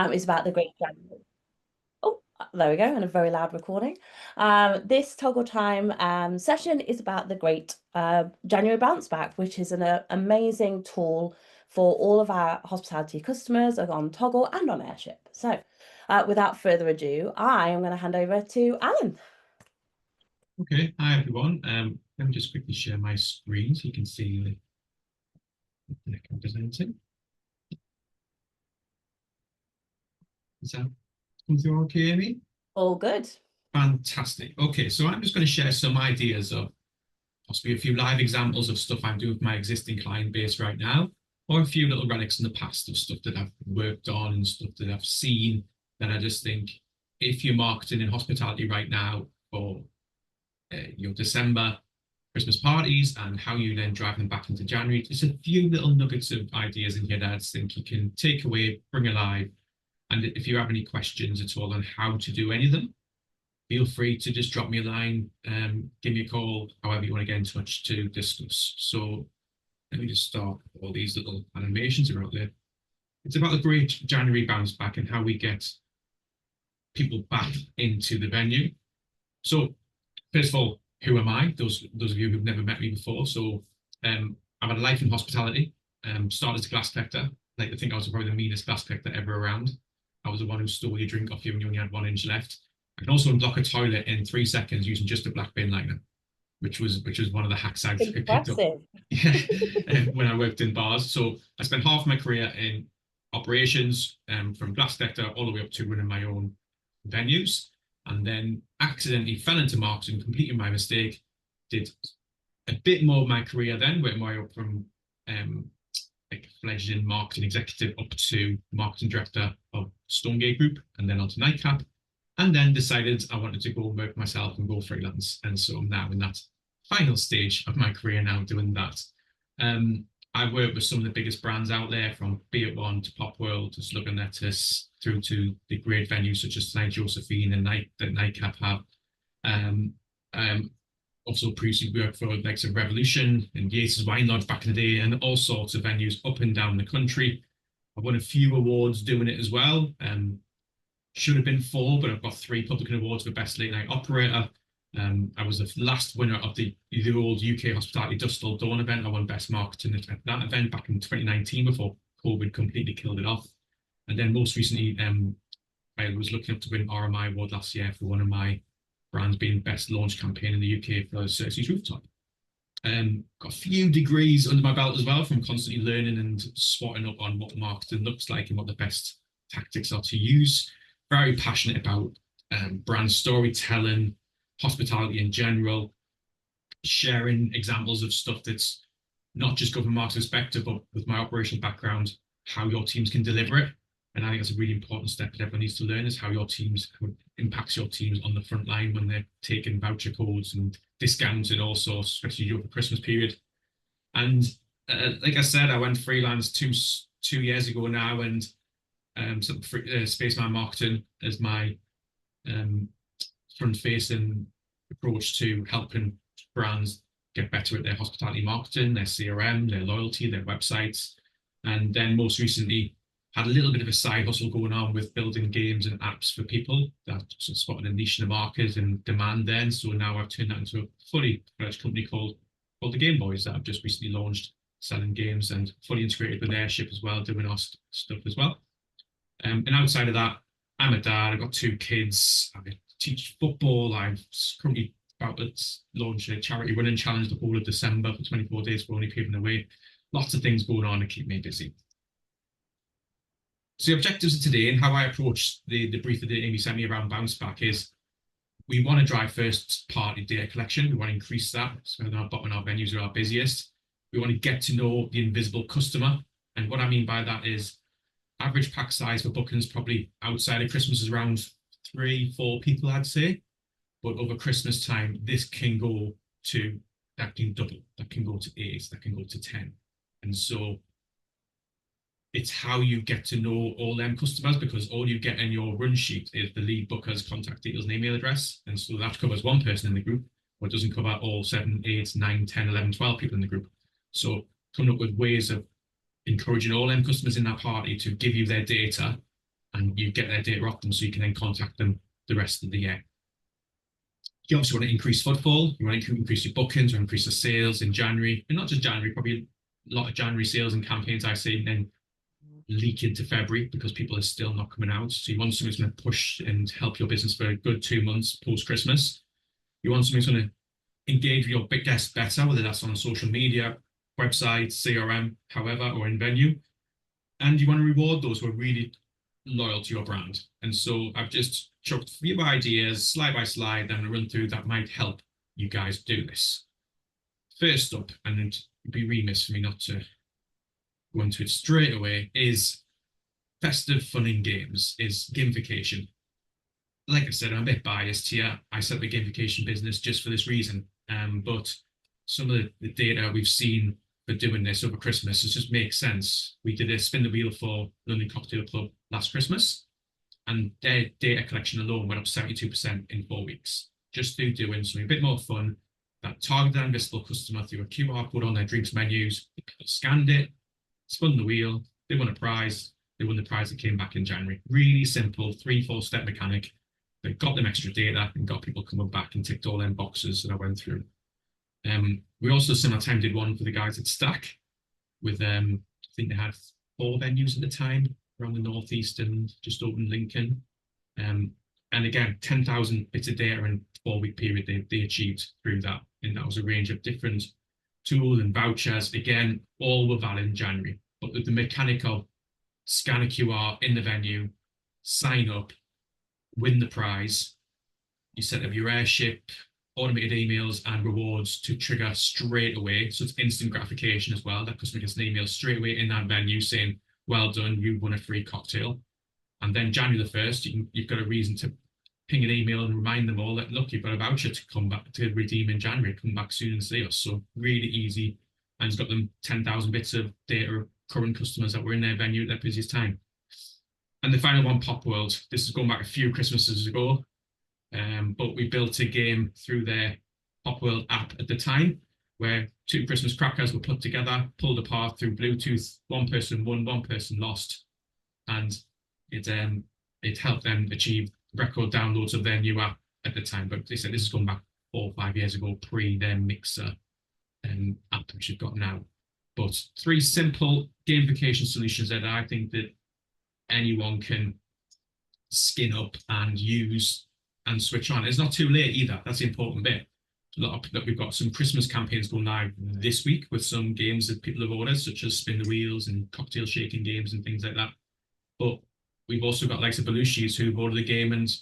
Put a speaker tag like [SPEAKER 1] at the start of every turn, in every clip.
[SPEAKER 1] is about the Great January. Oh, there we go, and a very loud recording. This toggle time session is about the Great January Bounce Back, which is an amazing tool for all of our hospitality customers on Toggle and on Airship. So without further ado, I am going to hand over to Alan.
[SPEAKER 2] Okay, hi everyone. Let me just quickly share my screen so you can see the deck I'm presenting. Is that come through okay, Amy?
[SPEAKER 1] All good.
[SPEAKER 2] Fantastic. Okay, so I'm just going to share some ideas of possibly a few live examples of stuff I'm doing with my existing client base right now, or a few little relics in the past of stuff that I've worked on and stuff that I've seen that I just think if you're marketing in hospitality right now for your December Christmas parties and how you then drive them back into January. Just a few little nuggets of ideas in here that I think you can take away, bring alive. And if you have any questions at all on how to do any of them, feel free to just drop me a line, give me a call, however you want to get in touch to discuss. So let me just start all these little animations are out there. It's about the Great January Bounce Back and how we get people back into the venue. So first of all, who am I? Those of you who've never met me before. So I've had a life in hospitality. Started as a glass collector. I like to think I was probably the meanest glass collector ever around. I was the one who stole your drink off you when you only had 1 inch left. I can also unblock a toilet in 3 seconds using just a black bin liner, which was one of the hacks I picked up. Yeah, when I worked in bars. So I spent half my career in operations, from glass collector all the way up to running my own venues. And then accidentally fell into marketing, completely my mistake. Did a bit more of my career then, went my way up from like fledgling marketing executive up to marketing director of Stonegate Group, and then onto Nightcap, and then decided I wanted to go work myself and go freelance. And so I'm now in that final stage of my career now doing that. I've worked with some of the biggest brands out there, from Be It One to Pop World to Slug and Lettuce, through to the great venues such as St. Josephine and that Nightcap have. Also previously worked for the likes of Revolution and Yates's Wine Lodge back in the day, and all sorts of venues up and down the country. I've won a few awards doing it as well. Should have been 4, but I've got 3 Publican Awards for Best Late Night Operator. I was the last winner of the old UK Hospitality Dusk Till Dawn event. I won Best Marketing at that event back in 2019 before COVID completely killed it off. And then most recently, I was looking up to win RMI Award last year for one of my brands being Best Launch Campaign in the UK for Cersei's Rooftop. Got a few degrees under my belt as well from constantly learning and swatting up on what marketing looks like and what the best tactics are to use. Very passionate about brand storytelling, hospitality in general, sharing examples of stuff that's not just government marketing perspective, but with my operational background, how your teams can deliver it. And I think that's a really important step that everyone needs to learn, is how your teams, how it impacts your teams on the front line when they're taking voucher codes and discounts and all sorts, especially over the Christmas period. And like I said, I went freelance two years ago now, and Spaceman Marketing as my front-facing approach to helping brands get better at their hospitality marketing, their CRM, their loyalty, their websites. And then most recently, had a little bit of a side hustle going on with building games and apps for people that spotted a niche in the market and demand then. So now I've turned that into a fully fledged company called the Game Boys that I've just recently launched, selling games and fully integrated with Airship as well, doing our stuff as well. And outside of that, I'm a dad. I've got 2 kids. I teach football. I'm currently about to launch a charity running challenge the whole of December for 24 days for Only Paving the Way. Lots of things going on to keep me busy. So the objectives of today and how I approach the brief that Amy sent me around Bounce Back is we want to drive first party data collection. We want to increase that, so when our venues are our busiest. We want to get to know the invisible customer. And what I mean by that is average pack size for bookings probably outside of Christmas is around 3-4 people, I'd say. But over Christmas time, this can go to, that can double, that can go to 8, that can go to 10. And so it's how you get to know all them customers, because all you get in your run sheet is the lead booker's contact details and email address. And so that covers one person in the group, but it doesn't cover all 7, 8, 9, 10, 11, 12 people in the group. So coming up with ways of encouraging all them customers in that party to give you their data and you get their data off them so you can then contact them the rest of the year. You obviously want to increase footfall, you want to increase your bookings or increase the sales in January, and not just January, probably a lot of January sales and campaigns I see then leak into February because people are still not coming out. So you want something that's going to push and help your business for a good 2 months post-Christmas. You want something that's going to engage with your guests better, whether that's on social media, website, CRM, however, or in venue. And you want to reward those who are really loyal to your brand. And so I've just chucked a few ideas slide by slide and run through that might help you guys do this. First up, and it'd be remiss for me not to go into it straight away, is festive fun in games, is gamification. Like I said, I'm a bit biased here. I set the gamification business just for this reason. But some of the data we've seen for doing this over Christmas, it just makes sense. We did a spin the wheel for London Cocktail Club last Christmas, and their data collection alone went up 72% in 4 weeks, just through doing something a bit more fun that targeted an invisible customer through a QR code on their drinks menus. People scanned it, spun the wheel, they won a prize. They won the prize that came back in January. Really simple 3-4 step mechanic that got them extra data and got people coming back and ticked all them boxes that I went through. We also similar time did one for the guys at Stack with I think they had 4 venues at the time around the northeast and just over in Lincoln. And again, 10,000 bits of data in a 4-week period they achieved through that. And that was a range of different tools and vouchers. Again, all were valid in January. But with the mechanic of scan a QR in the venue, sign up, win the prize, you set up your airship, automated emails and rewards to trigger straight away. So it's instant gratification as well. That customer gets an email straight away in that venue saying, well done, you won a free cocktail. And then January the 1st, you've got a reason to ping an email and remind them all that, look, you've got a voucher to come back to redeem in January. Come back soon and see us. So really easy. And it's got them 10,000 bits of data of current customers that were in their venue at their busiest time. And the final one, Pop World. This is going back a few Christmases ago. But we built a game through their Pop World app at the time where 2 Christmas crackers were put together, pulled apart through Bluetooth. One person won, one person lost. And it helped them achieve record downloads of their new app at the time. But they said this is going back 4 or 5 years ago, pre their Mixer app which you've got now. But 3 simple gamification solutions that I think that anyone can skin up and use and switch on. It's not too late either. That's the important bit. We've got some Christmas campaigns going live this week with some games that people have ordered, such as spin the wheels and cocktail shaking games and things like that. But we've also got likes of Belushi's who've ordered the game, and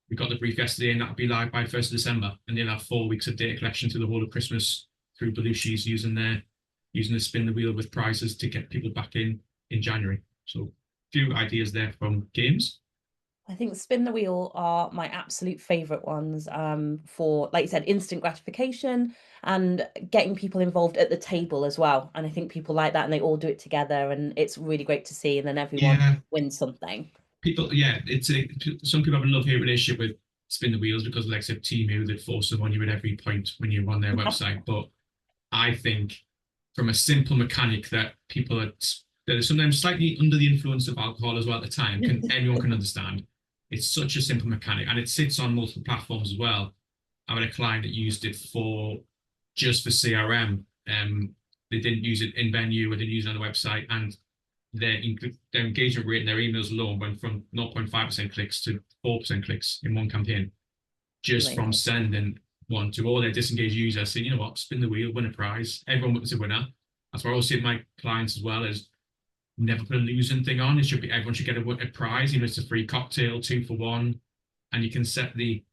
[SPEAKER 2] we got the brief yesterday, and that'll be live by 1st of December. And they'll have 4 weeks of data collection through the whole of Christmas through Belushi's using the spin the wheel with prizes to get people back in January. So a few ideas there from games.
[SPEAKER 1] I think spin the wheel are my absolute favorite ones for, like you said, instant gratification and getting people involved at the table as well. And I think people like that and they all do it together and it's really great to see. And then everyone wins something.
[SPEAKER 2] People, some people have a love-hate relationship with spin the wheels because, like I said, Temu, that force them on you at every point when you're on their website. But I think from a simple mechanic that people that are sometimes slightly under the influence of alcohol as well at the time, anyone can understand. It's such a simple mechanic, and it sits on multiple platforms as well. I had a client that used it just for CRM. They didn't use it in venue, or didn't use it on the website, and their engagement rate and their emails alone went from 0.5% clicks to 4% clicks in one campaign, just from sending one to all their disengaged users saying, you know what, spin the wheel, win a prize. Everyone was a winner. That's what I always say to my clients as well, is never put a losing thing on. Everyone should get a prize, even if it's a free cocktail, 2 for 1, and you can set the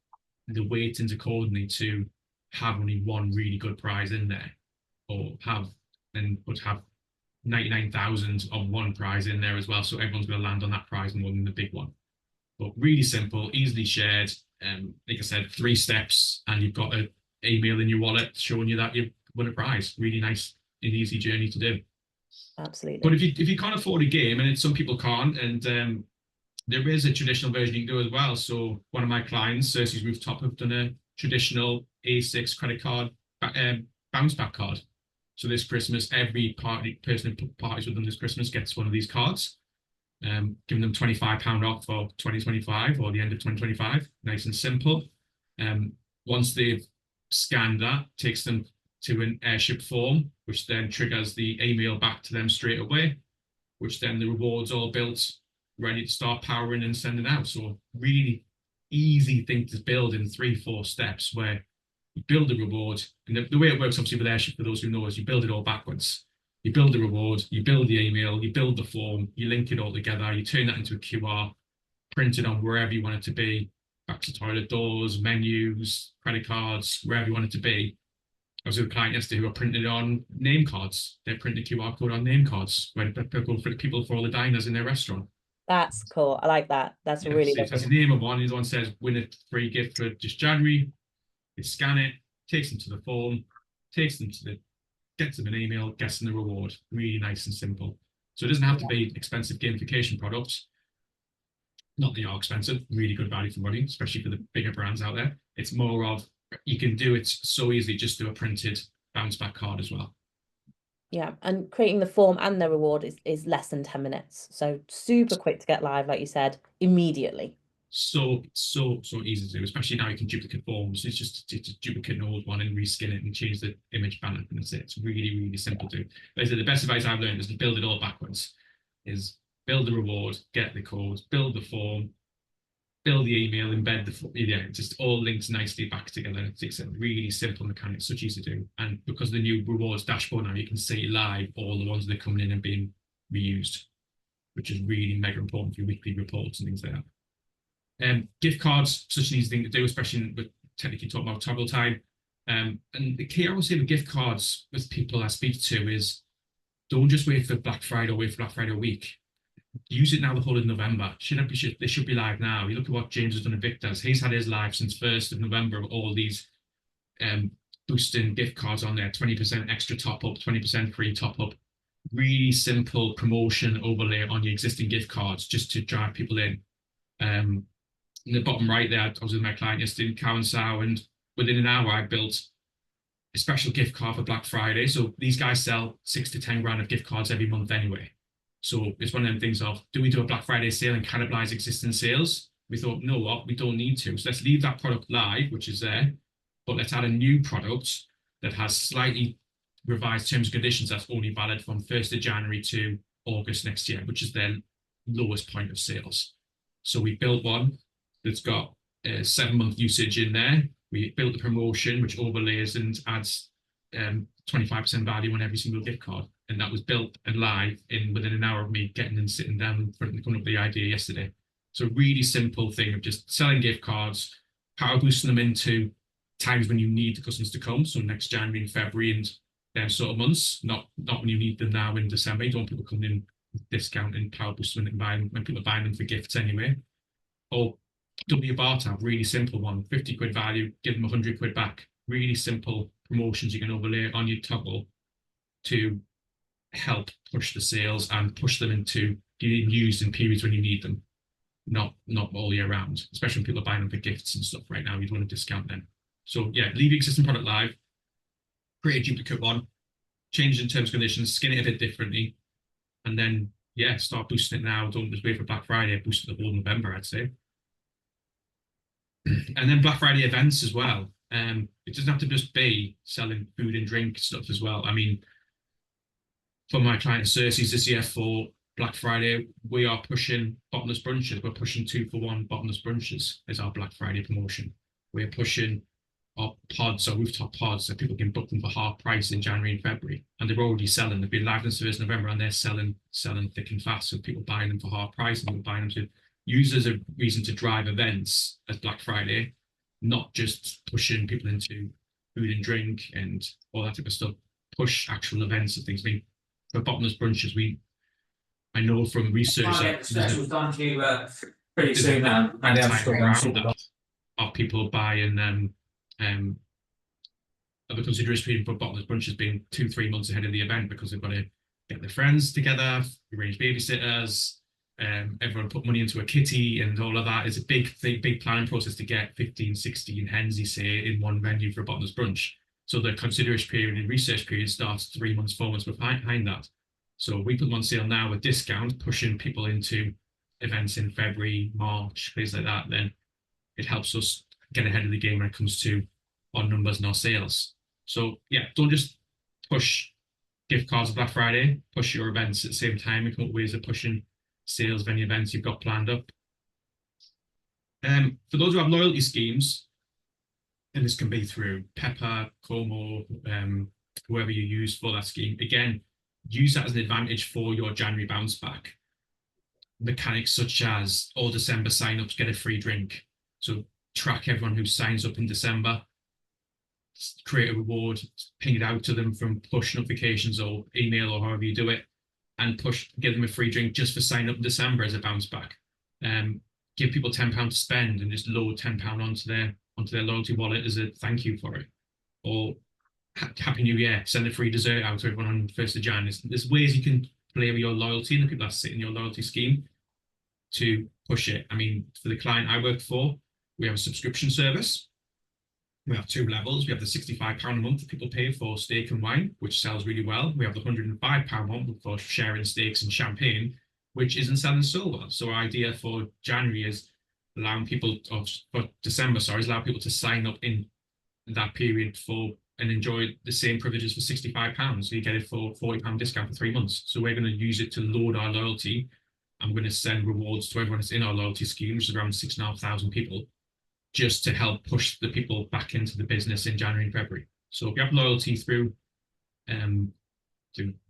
[SPEAKER 2] weightings accordingly to have only one really good prize in there, or have 99,000 of one prize in there as well. So everyone's going to land on that prize more than the big one. But really simple, easily shared. Like I said, 3 steps, and you've got an email in your wallet showing you that you've won a prize. Really nice and easy journey to do.
[SPEAKER 1] Absolutely.
[SPEAKER 2] But if you can't afford a game, and some people can't, and there is a traditional version you can do as well. So one of my clients, Cersei's Rooftop, have done a traditional A6 credit card bounce back card. So this Christmas, every person who parties with them this Christmas gets one of these cards. giving them £25 off for 2025 or the end of 2025, nice and simple. Once they've scanned that, takes them to an airship form, which then triggers the email back to them straight away, which then the rewards all built, ready to start powering and sending out. So really easy thing to build in 3-4 steps, where you build the reward, and the way it works obviously with airship, for those who know, is you build it all backwards. You build the reward, you build the email, you build the form, you link it all together, you turn that into a QR, print it on wherever you want it to be, back to toilet doors, menus, credit cards, wherever you want it to be. I was with a client yesterday who are printed on name cards. They print the QR code on name cards when people for all the diners in their restaurant.
[SPEAKER 1] That's cool. I like that. That's
[SPEAKER 2] Yeah,
[SPEAKER 1] really
[SPEAKER 2] so it has a
[SPEAKER 1] lovely.
[SPEAKER 2] name of one. The one says win a free gift for just January. They scan it, takes them to the form, takes them to the, gets them an email, gets them the reward. Really nice and simple. So it doesn't have to be expensive gamification products. Not that they are expensive, really good value for money, especially for the bigger brands out there. It's more of, you can do it so easily, just do a printed bounce back card as well.
[SPEAKER 1] Yeah, and creating the form and the reward is less than 10 minutes. So super quick to get live, like you said, immediately.
[SPEAKER 2] So easy to do, especially now you can duplicate forms. It's just to duplicate an old one and reskin it and change the image banner, and that's it. It's really simple to do. But the best advice I've learned is to build it all backwards. Is build the reward, get the code, build the form, build the email, embed the, yeah, it just all links nicely back together. It's a really simple mechanic, such easy to do. And because of the new rewards dashboard now, you can see live all the ones that are coming in and being reused, which is really mega important for your weekly reports and things like that. Gift cards, such an easy thing to do, especially with technically talking about toggle time. And the key I would say with gift cards with people I speak to is don't just wait for Black Friday or wait for Black Friday week. Use it now the whole of November. They should be live now. You look at what James has done at Victor's. He's had his live since 1st of November, all these boosting gift cards on there, 20% extra top up, 20% free top up. Really simple promotion overlay on your existing gift cards just to drive people in. In the bottom right there, I was with my client yesterday in Cow and Sow, and within an hour, I built a special gift card for Black Friday. So these guys sell 6 to 10 grand of gift cards every month anyway. So it's one of them things of, do we do a Black Friday sale and cannibalize existing sales? We thought, no, what? We don't need to. So let's leave that product live, which is there, but let's add a new product that has slightly revised terms and conditions that's only valid from 1st of January to August next year, which is their lowest point of sales. So we built one that's got 7-month usage in there. We built the promotion, which overlays and adds 25% value on every single gift card. And that was built and live within an hour of me getting and sitting down in front and coming up with the idea yesterday. So really simple thing of just selling gift cards, power boosting them into times when you need the customers to come. So next January and February and then sort of months, not when you need them now in December. You don't want people coming in with discount and power boosting and buying when people are buying them for gifts anyway. Or double your bar tab, really simple one, 50 quid value, give them 100 quid back. Really simple promotions you can overlay on your toggle to help push the sales and push them into getting used in periods when you need them, not all year round, especially when people are buying them for gifts and stuff right now. You'd want to discount them. So yeah, leave the existing product live, create a duplicate one, change in terms and conditions, skin it a bit differently, and then yeah, start boosting it now. Don't just wait for Black Friday, boost it the whole November, I'd say. And then Black Friday events as well. It doesn't have to just be selling food and drink stuff as well. I mean, for my client Cersei's this year for Black Friday, we are pushing bottomless brunches. We're pushing 2-for-1 bottomless brunches as our Black Friday promotion. We're pushing our pods, our rooftop pods, so people can book them for half price in January and February. And they're already selling. They've been live since the 1st of November, and they're selling thick and fast. So people buying them for half price, and we're buying them to use as a reason to drive events as Black Friday, not just pushing people into food and drink and all that type of stuff. Push actual events and things. I mean, for bottomless brunches, I know from research that
[SPEAKER 3] specials done to you pretty soon now. And
[SPEAKER 2] of people buying of the consideration period for bottomless brunches being 2-3 months ahead of the event because they've got to get their friends together, arrange babysitters, everyone put money into a kitty, and all of that is a big planning process to get 15, 16 hens, you say, in one venue for a bottomless brunch. So the consideration period and research period starts 3 months, 4 months behind that. So we put them on sale now with discount, pushing people into events in February, March, things like that. Then it helps us get ahead of the game when it comes to our numbers and our sales. So yeah, don't just push gift cards on Black Friday, push your events at the same time and come up with ways of pushing sales of any events you've got planned up. For those who have loyalty schemes, and this can be through Pepper, Como, whoever you use for that scheme, again, use that as an advantage for your January bounce back. Mechanics such as all December sign-ups get a free drink. So track everyone who signs up in December, create a reward, ping it out to them from push notifications or email or however you do it, and give them a free drink just for signing up in December as a bounce back. Give people £10 to spend and just load £10 onto their loyalty wallet as a thank you for it. Or Happy New Year, send a free dessert out to everyone on 1st of Jan. There's ways you can play with your loyalty and the people that sit in your loyalty scheme to push it. I mean, for the client I work for, we have a subscription service. We have 2 levels. We have the £65 a month that people pay for steak and wine, which sells really well. We have the £105 one for sharing steaks and champagne, which isn't selling so well. So our idea for January is allowing people, for December, sorry, is allow people to sign up in that period and enjoy the same privileges for £65. So you get it for £40 discount for 3 months. So we're going to use it to load our loyalty. I'm going to send rewards to everyone that's in our loyalty scheme, which is around 6,500 people, just to help push the people back into the business in January and February. So if you have loyalty through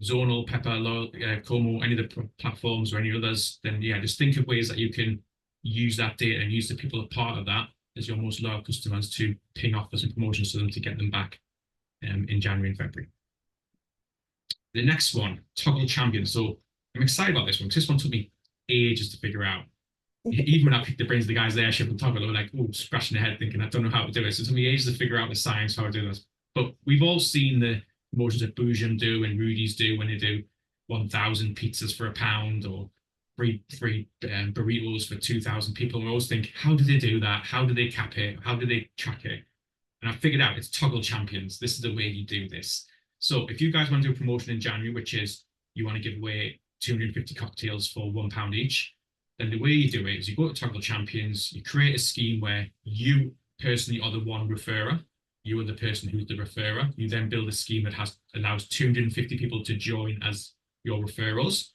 [SPEAKER 2] Zonal, Pepper, Como, any of the platforms or any others, then yeah, just think of ways that you can use that data and use the people a part of that as your most loyal customers to ping offers and promotions to them to get them back in January and February. The next one, Toggle Champions. So I'm excited about this one because this one took me ages to figure out. Even when I picked the brains of the guys there, Ship and Toggle, they were like, oh, scratching their head thinking, I don't know how to do it. So it took me ages to figure out the science how to do this. But we've all seen the promotions that Boojum do and Rudy's do when they do 1,000 pizzas for £1 or free burritos for 2,000 people. And we always think, how do they do that? How do they cap it? How do they track it? And I figured out it's Toggle Champions. This is the way you do this. So if you guys want to do a promotion in January, which is you want to give away 250 cocktails for £1 each, then the way you do it is you go to Toggle Champions, you create a scheme where you personally are the one referrer, you are the person who's the referrer. You then build a scheme that allows 250 people to join as your referrals.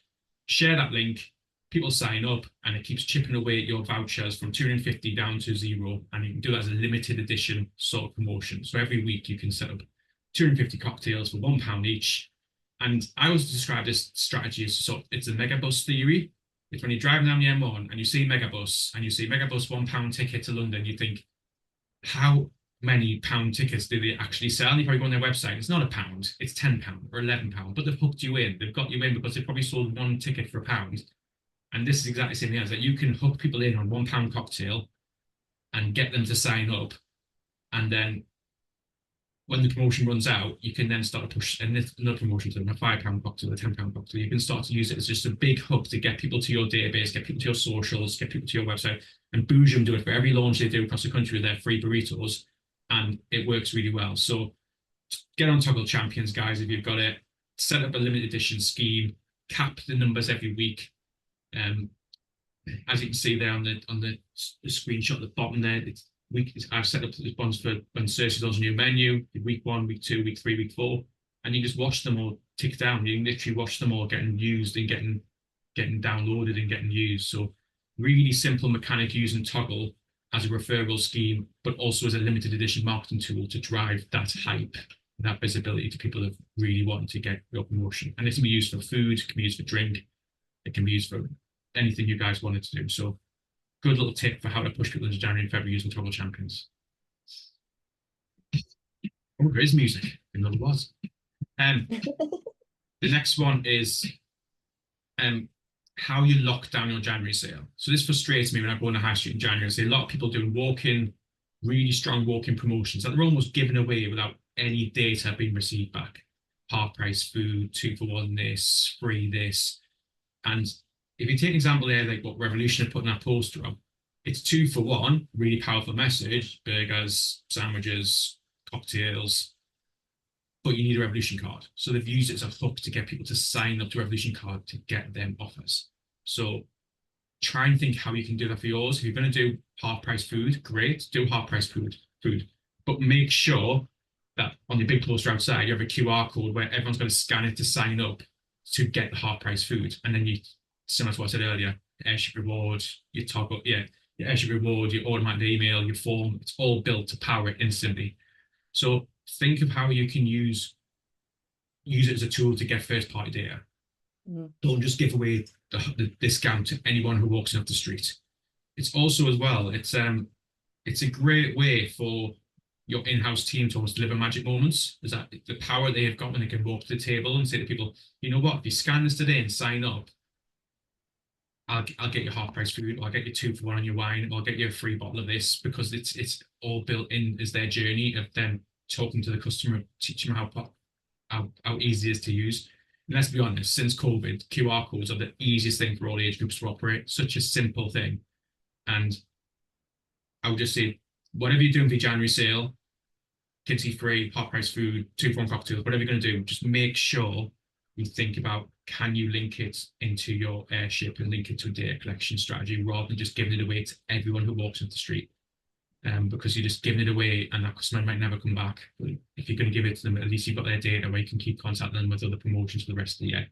[SPEAKER 2] Share that link, people sign up, and it keeps chipping away at your vouchers from 250 down to 0, and you can do that as a limited edition sort of promotion. So every week you can set up 250 cocktails for £1 each. And I always describe this strategy as it's a megabus theory. It's when you're driving down the M1 and you see megabus and you see megabus £1 ticket to London, you think, how many pound tickets do they actually sell? And you probably go on their website, it's not £1, it's £10 or £11, but they've hooked you in. They've got you in because they probably sold 1 ticket for £1. And this is exactly the same thing as that you can hook people in on £1 cocktail and get them to sign up. And then when the promotion runs out, you can then start to push another promotion to them, a £5 cocktail, a £10 cocktail. You can start to use it as just a big hook to get people to your database, get people to your socials, get people to your website. And Boojum do it for every launch they do across the country with their free burritos. And it works really well. So get on Toggle Champions, guys, if you've got it. Set up a limited edition scheme, cap the numbers every week. As you can see there on the screenshot at the bottom there, I've set up the ones for when Cersei does a new menu, week 1, week 2, week 3, week 4, and you just watch them all tick down. You can literally watch them all getting used and getting downloaded and getting used. So really simple mechanic using Toggle as a referral scheme, but also as a limited edition marketing tool to drive that hype, that visibility to people that really want to get your promotion. And it can be used for food, it can be used for drink, it can be used for anything you guys wanted to do. So good little tip for how to push people into January and February using Toggle Champions. Oh, there is music. I know there was. The next one is how you lock down your January sale. So this frustrates me when I go on the high street in January. I see a lot of people doing really strong walk-in promotions that they're almost giving away without any data being received back. Half price food, 2 for 1 this, free this. And if you take an example there, like what Revolution are putting that poster up, it's 2 for 1, really powerful message, burgers, sandwiches, cocktails. but you need a Revolution card. So they've used it as a hook to get people to sign up to Revolution card to get them offers. So try and think how you can do that for yours. If you're going to do half price food, great, do half price food, but make sure that on your big poster outside, you have a QR code where everyone's going to scan it to sign up to get the half price food. And then you, similar to what I said earlier, airship reward, your toggle, your airship reward, your automatic email, your form, it's all built to power it instantly. So think of how you can use it as a tool to get first party data. Don't just give away the discount to anyone who walks in off the street. It's also as well, it's a great way for your in-house team to almost deliver magic moments. Is that the power they have got when they can walk to the table and say to people, you know what, if you scan this today and sign up, I'll get you half price food, or I'll get you 2 for 1 on your wine, or I'll get you a free bottle of this, because it's all built in as their journey of them talking to the customer, teaching them how easy it is to use. And let's be honest, since COVID, QR codes are the easiest thing for all age groups to operate. Such a simple thing. And I would just say, whatever you're doing for your January sale, kids eat free, half price food, 2 for 1 cocktails, whatever you're going to do, just make sure you think about, can you link it into your airship and link it to a data collection strategy, rather than just giving it away to everyone who walks off the street. Because you're just giving it away and that customer might never come back. But if you're going to give it to them, at least you've got their data where you can keep contacting them with other promotions for the rest of the year.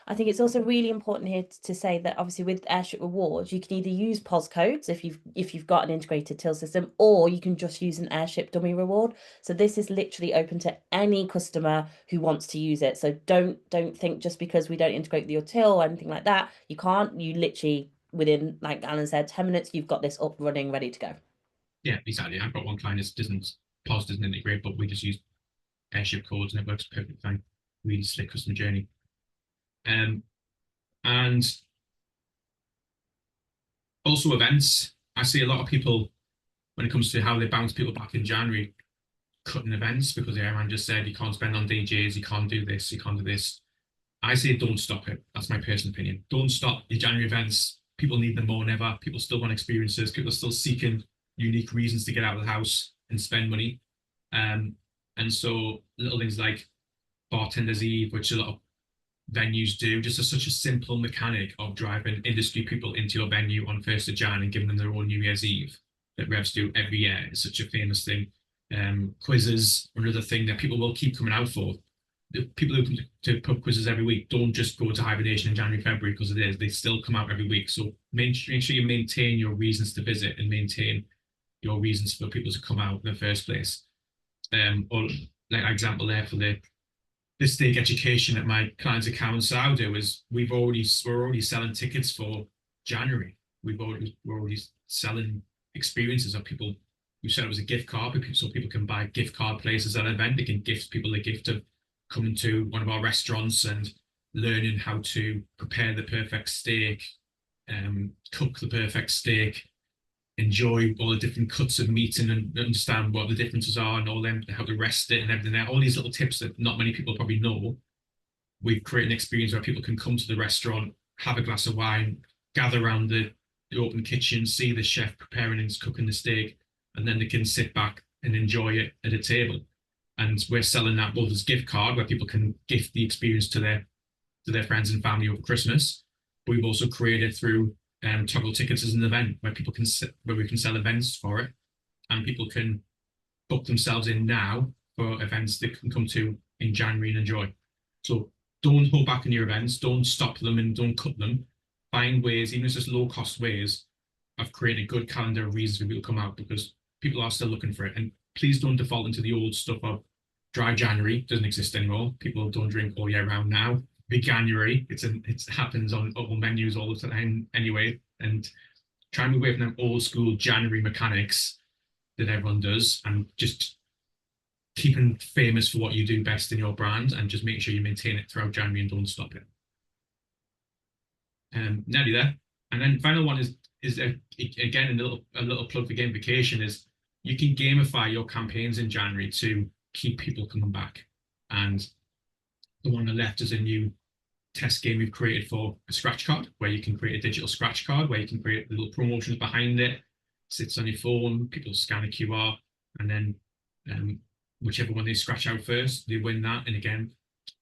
[SPEAKER 1] I think it's also really important here to say that obviously with airship rewards, you can either use POS codes if you've got an integrated till system, or you can just use an airship dummy reward. So this is literally open to any customer who wants to use it. So don't think just because we don't integrate your till or anything like that, you can't. You literally, within, like Alan said, 10 minutes, you've got this up running, ready to go.
[SPEAKER 2] Yeah, exactly. I've got one client that POS doesn't integrate, but we just use airship codes and it works perfectly fine. Really slick customer journey. And also events. I see a lot of people, when it comes to how they bounce people back in January, cutting events because the airman just said you can't spend on DJs, you can't do this, you can't do this. I say don't stop it. That's my personal opinion. Don't stop your January events. People need them more than ever. People still want experiences. People are still seeking unique reasons to get out of the house and spend money. And so little things like Bartender's Eve, which a lot of venues do, just as such a simple mechanic of driving industry people into your venue on 1st of Jan and giving them their own New Year's Eve that revs do every year. It's such a famous thing. Quizzes are another thing that people will keep coming out for. The people who come to pub quizzes every week don't just go to hibernation in January, February because it is. They still come out every week. So make sure you maintain your reasons to visit and maintain your reasons for people to come out in the first place. Or like an example there for the steak education at my client's account in Saudi is we're already selling tickets for January. We're already selling experiences of people. We said it was a gift card, so people can buy gift card places at an event. They can gift people the gift of coming to one of our restaurants and learning how to prepare the perfect steak, cook the perfect steak, enjoy all the different cuts of meat and understand what the differences are and all them, how to rest it and everything. All these little tips that not many people probably know. We've created an experience where people can come to the restaurant, have a glass of wine, gather around the open kitchen, see the chef preparing and cooking the steak, and then they can sit back and enjoy it at a table. And we're selling that both as gift card, where people can gift the experience to their friends and family over Christmas. But we've also created through toggle tickets as an event where we can sell events for it, and people can book themselves in now for events they can come to in January and enjoy. So don't hold back on your events, don't stop them and don't cut them. Find ways, even if it's just low cost ways, of creating a good calendar of reasons for people to come out, because people are still looking for it. And please don't default into the old stuff of dry January. Doesn't exist anymore. People don't drink all year round now. Big January, it happens on other menus all the time anyway, and try and move away from them old school January mechanics that everyone does, and just keeping famous for what you do best in your brand, and just make sure you maintain it throughout January and don't stop it. Nearly there. And then final one is again a little plug for gamification is you can gamify your campaigns in January to keep people coming back. And the one on the left is a new test game we've created for a scratch card, where you can create a digital scratch card where you can create little promotions behind it, sits on your phone, people scan a QR, and then whichever one they scratch out first, they win that. And again,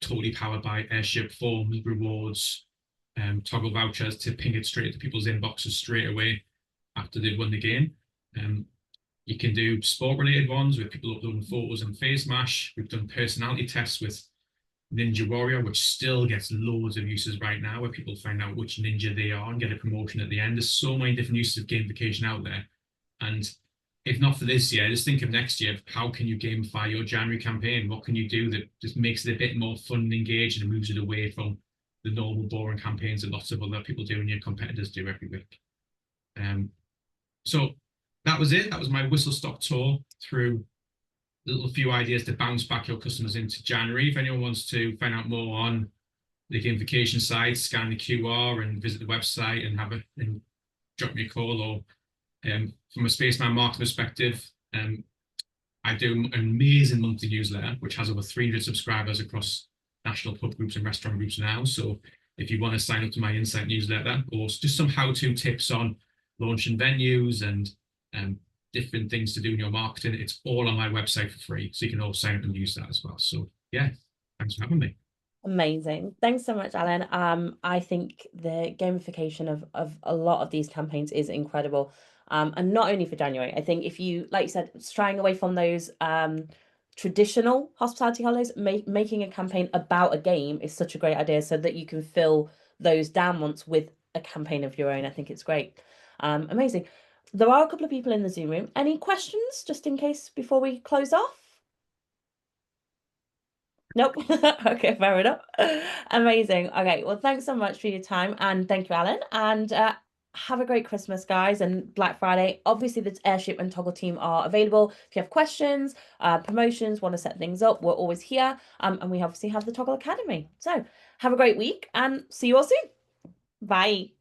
[SPEAKER 2] totally powered by airship forms, rewards, toggle vouchers to ping it straight to people's inboxes straight away after they've won the game. You can do sport-related ones with people uploading photos and face mash. We've done personality tests with Ninja Warrior, which still gets loads of uses right now, where people find out which ninja they are and get a promotion at the end. There's so many different uses of gamification out there. And if not for this year, just think of next year. How can you gamify your January campaign? What can you do that just makes it a bit more fun and engaging and moves it away from the normal boring campaigns that lots of other people do and your competitors do every week? So that was it. That was my whistle-stop tour through a little few ideas to bounce back your customers into January. If anyone wants to find out more on the gamification side, scan the QR and visit the website and drop me a call. Or from a Spaceman Marketing perspective, I do an amazing monthly newsletter, which has over 300 subscribers across national pub groups and restaurant groups now. So if you want to sign up to my Insight newsletter, or just some how-to tips on launching venues and different things to do in your marketing, it's all on my website for free. So you can all sign up and use that as well. So yeah, thanks for having me.
[SPEAKER 1] Amazing. Thanks so much, Alan. I think the gamification of a lot of these campaigns is incredible. And not only for January. I think if you, like you said, straying away from those traditional hospitality holidays, making a campaign about a game is such a great idea, so that you can fill those down months with a campaign of your own. I think it's great. Amazing. There are a couple of people in the Zoom room. Any questions, just in case, before we close off? Nope. Okay, fair enough. Amazing. Okay, well, thanks so much for your time, and thank you, Alan. And have a great Christmas, guys, and Black Friday. Obviously, the Airship and Toggle team are available. If you have questions, promotions, want to set things up, we're always here. And we obviously have the Toggle Academy. So have a great week and see you all soon. Bye.